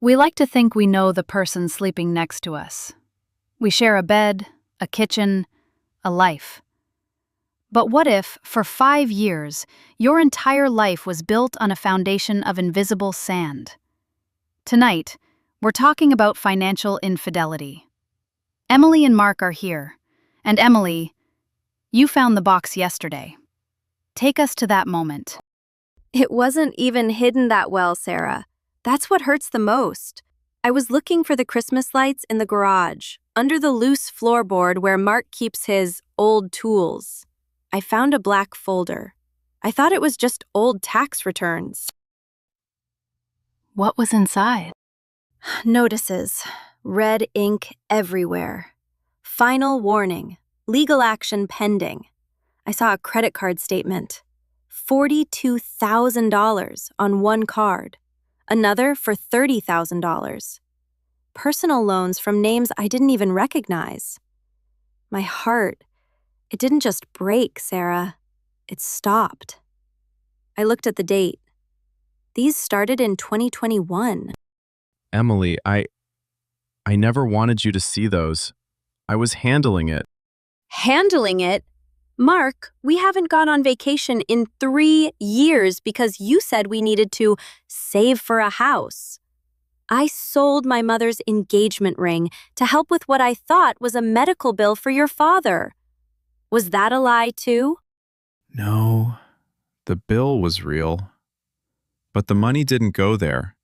We like to think we know the person sleeping next to us. We share a bed, a kitchen, a life. But what if, for 5 years, your entire life was built on a foundation of invisible sand? Tonight, we're talking about financial infidelity. Emily and Mark are here. And Emily, you found the box yesterday. Take us to that moment. It wasn't even hidden that well, Sarah. That's what hurts the most. I was looking for the Christmas lights in the garage, under the loose floorboard where Mark keeps his old tools. I found a black folder. I thought it was just old tax returns. What was inside? Notices. Red ink everywhere. Final warning. Legal action pending. I saw a credit card statement. $42,000 on one card. Another for $30,000. Personal loans from names I didn't even recognize. My heart, it didn't just break, Sarah. It stopped. I looked at the date. These started in 2021. Emily, I never wanted you to see those. I was handling it. Handling it? Mark, we haven't gone on vacation in 3 years because you said we needed to save for a house. I sold my mother's engagement ring to help with what I thought was a medical bill for your father. Was that a lie too? No, the bill was real. But the money didn't go there.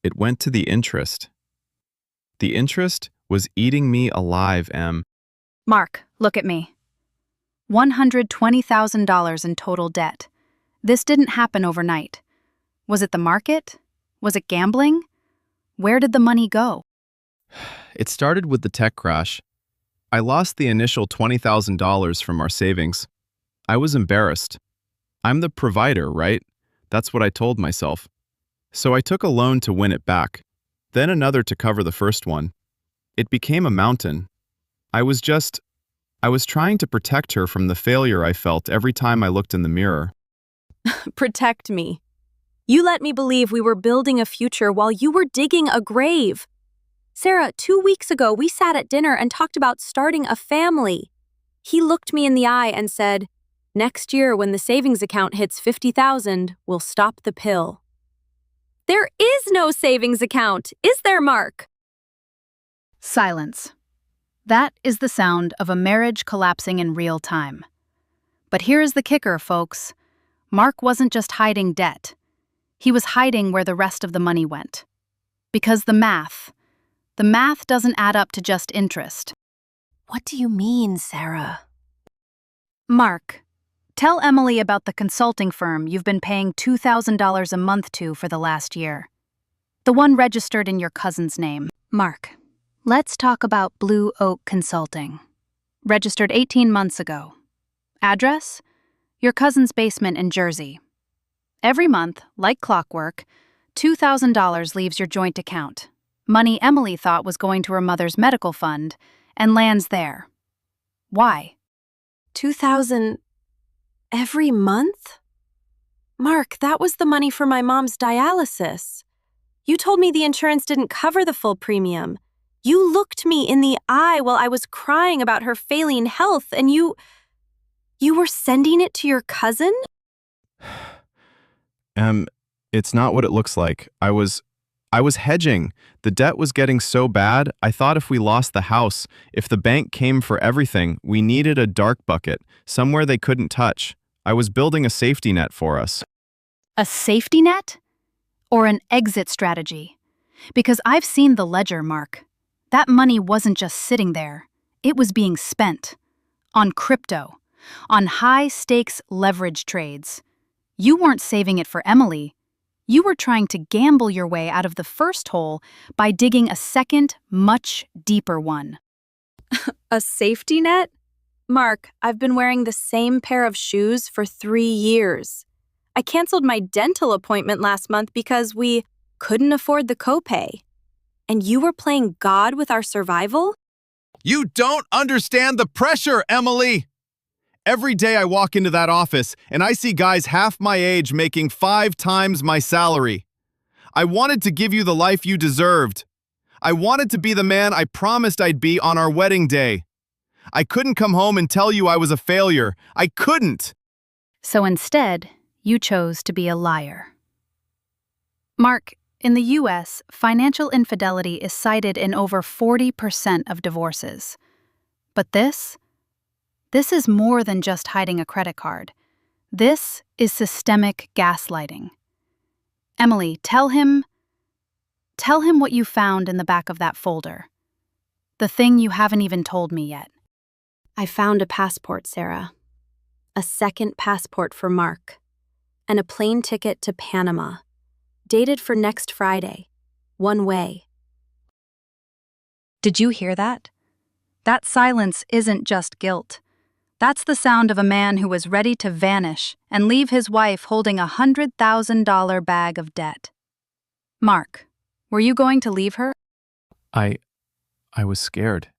It went to the interest. The interest was eating me alive, Em. Mark, look at me. $120,000 in total debt. This didn't happen overnight. Was it the market? Was it gambling? Where did the money go? It started with the tech crash. I lost the initial $20,000 from our savings. I was embarrassed. I'm the provider, right? That's what I told myself. So I took a loan to win it back, then another to cover the first one. It became a mountain. I was trying to protect her from the failure I felt every time I looked in the mirror. Protect me. You let me believe we were building a future while you were digging a grave. Sarah, 2 weeks ago, we sat at dinner and talked about starting a family. He looked me in the eye and said, "Next year, when the savings account hits 50,000, we'll stop the pill." There is no savings account, is there, Mark? Silence. That is the sound of a marriage collapsing in real time. But here is the kicker, folks. Mark wasn't just hiding debt. He was hiding where the rest of the money went. Because the math doesn't add up to just interest. What do you mean, Sarah? Mark, tell Emily about the consulting firm you've been paying $2,000 a month to for the last year. The one registered in your cousin's name. Mark, let's talk about Blue Oak Consulting. Registered 18 months ago. Address? Your cousin's basement in Jersey. Every month, like clockwork, $2,000 leaves your joint account. Money Emily thought was going to her mother's medical fund and lands there. Why? $2,000 every month? Mark, that was the money for my mom's dialysis. You told me the insurance didn't cover the full premium. You looked me in the eye while I was crying about her failing health, and you were sending it to your cousin? It's not what it looks like. I was hedging. The debt was getting so bad, I thought if we lost the house, if the bank came for everything, we needed a dark bucket, somewhere they couldn't touch. I was building a safety net for us. A safety net? Or an exit strategy? Because I've seen the ledger, Mark. That money wasn't just sitting there. It was being spent. On crypto. On high-stakes leverage trades. You weren't saving it for Emily. You were trying to gamble your way out of the first hole by digging a second, much deeper one. A safety net? Mark, I've been wearing the same pair of shoes for 3 years. I canceled my dental appointment last month because we couldn't afford the copay. And you were playing God with our survival? You don't understand the pressure, Emily! Every day I walk into that office and I see guys half my age making 5 times my salary. I wanted to give you the life you deserved. I wanted to be the man I promised I'd be on our wedding day. I couldn't come home and tell you I was a failure. I couldn't. So instead, you chose to be a liar. Mark, in the U.S., financial infidelity is cited in over 40% of divorces. But this is more than just hiding a credit card. This is systemic gaslighting. Emily, tell him what you found in the back of that folder. The thing you haven't even told me yet. I found a passport, Sarah. A second passport for Mark. And a plane ticket to Panama. Dated for next Friday. One way. Did you hear that? That silence isn't just guilt. That's the sound of a man who was ready to vanish and leave his wife holding a $100,000 bag of debt. Mark, were you going to leave her? I was scared.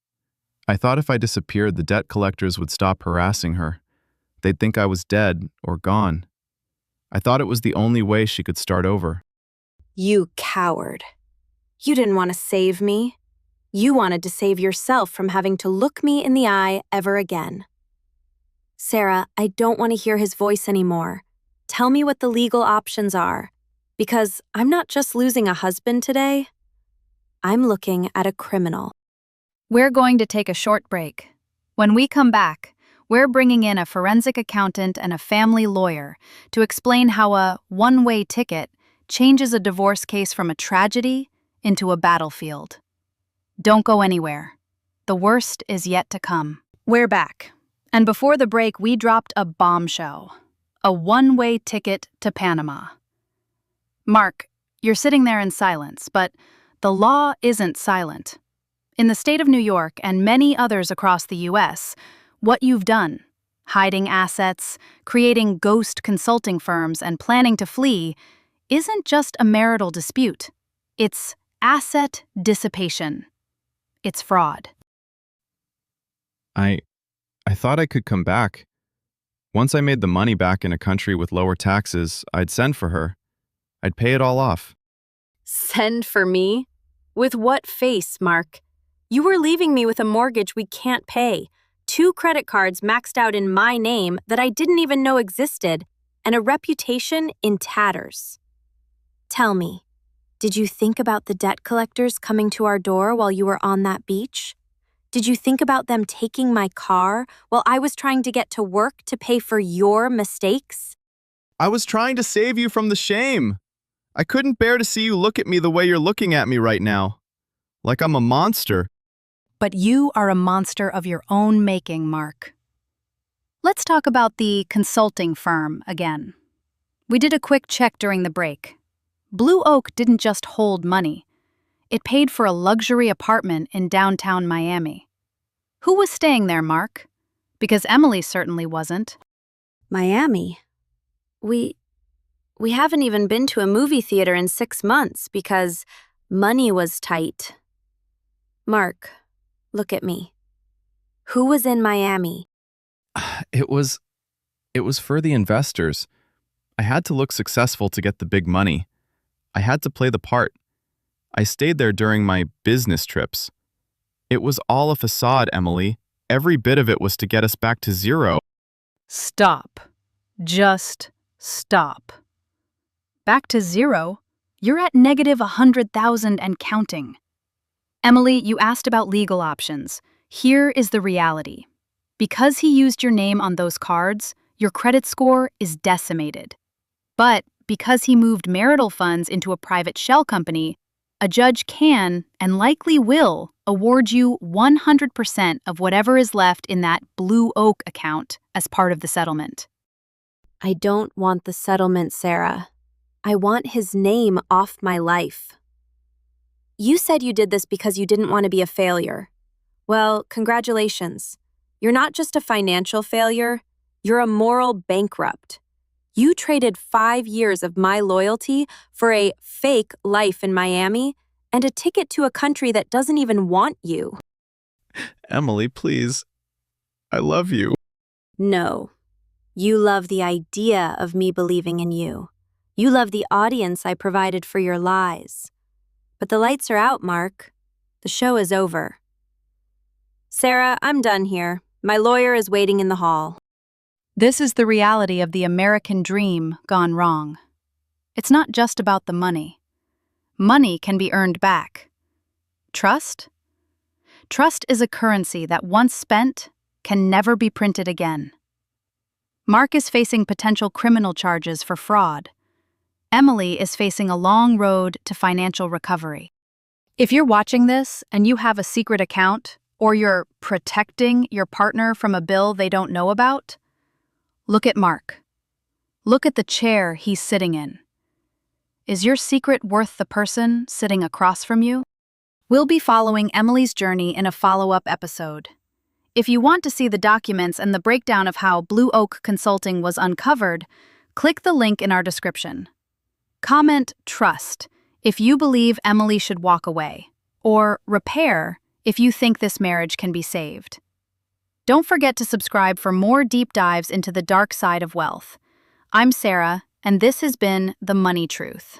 I thought if I disappeared, the debt collectors would stop harassing her. They'd think I was dead or gone. I thought it was the only way she could start over. You coward. You didn't want to save me. You wanted to save yourself from having to look me in the eye ever again. Sarah, I don't want to hear his voice anymore. Tell me what the legal options are, because I'm not just losing a husband today. I'm looking at a criminal. We're going to take a short break. When we come back, we're bringing in a forensic accountant and a family lawyer to explain how a one-way ticket changes a divorce case from a tragedy into a battlefield. Don't go anywhere. The worst is yet to come. We're back. And before the break, we dropped a bombshell. A one-way ticket to Panama. Mark, you're sitting there in silence, but the law isn't silent. In the state of New York and many others across the U.S., what you've done, hiding assets, creating ghost consulting firms, and planning to flee, isn't just a marital dispute. It's asset dissipation. It's fraud. I thought I could come back. Once I made the money back in a country with lower taxes, I'd send for her. I'd pay it all off. Send for me? With what face, Mark? You were leaving me with a mortgage we can't pay, 2 credit cards maxed out in my name that I didn't even know existed, and a reputation in tatters. Tell me, did you think about the debt collectors coming to our door while you were on that beach? Did you think about them taking my car while I was trying to get to work to pay for your mistakes? I was trying to save you from the shame. I couldn't bear to see you look at me the way you're looking at me right now. Like I'm a monster. But you are a monster of your own making, Mark. Let's talk about the consulting firm again. We did a quick check during the break. Blue Oak didn't just hold money. It paid for a luxury apartment in downtown Miami. Who was staying there, Mark? Because Emily certainly wasn't. Miami? We haven't even been to a movie theater in 6 months because money was tight. Mark, look at me. Who was in Miami? It was for the investors. I had to look successful to get the big money. I had to play the part. I stayed there during my business trips. It was all a facade, Emily. Every bit of it was to get us back to zero. Stop. Just stop. Back to zero? You're at negative 100,000 and counting. Emily, you asked about legal options. Here is the reality. Because he used your name on those cards, your credit score is decimated. But because he moved marital funds into a private shell company, a judge can, and likely will, award you 100% of whatever is left in that Blue Oak account as part of the settlement. I don't want the settlement, Sarah. I want his name off my life. You said you did this because you didn't want to be a failure. Well, congratulations. You're not just a financial failure, you're a moral bankrupt. You traded 5 years of my loyalty for a fake life in Miami and a ticket to a country that doesn't even want you. Emily, please. I love you. No. You love the idea of me believing in you. You love the audience I provided for your lies. But the lights are out, Mark. The show is over. Sarah, I'm done here. My lawyer is waiting in the hall. This is the reality of the American dream gone wrong. It's not just about the money. Money can be earned back. Trust? Trust is a currency that once spent can never be printed again. Mark is facing potential criminal charges for fraud. Emily is facing a long road to financial recovery. If you're watching this and you have a secret account, or you're protecting your partner from a bill they don't know about, look at Mark. Look at the chair he's sitting in. Is your secret worth the person sitting across from you? We'll be following Emily's journey in a follow-up episode. If you want to see the documents and the breakdown of how Blue Oak Consulting was uncovered, click the link in our description. Comment "Trust" if you believe Emily should walk away, or "Repair" if you think this marriage can be saved. Don't forget to subscribe for more deep dives into the dark side of wealth. I'm Sarah, and this has been The Money Truth.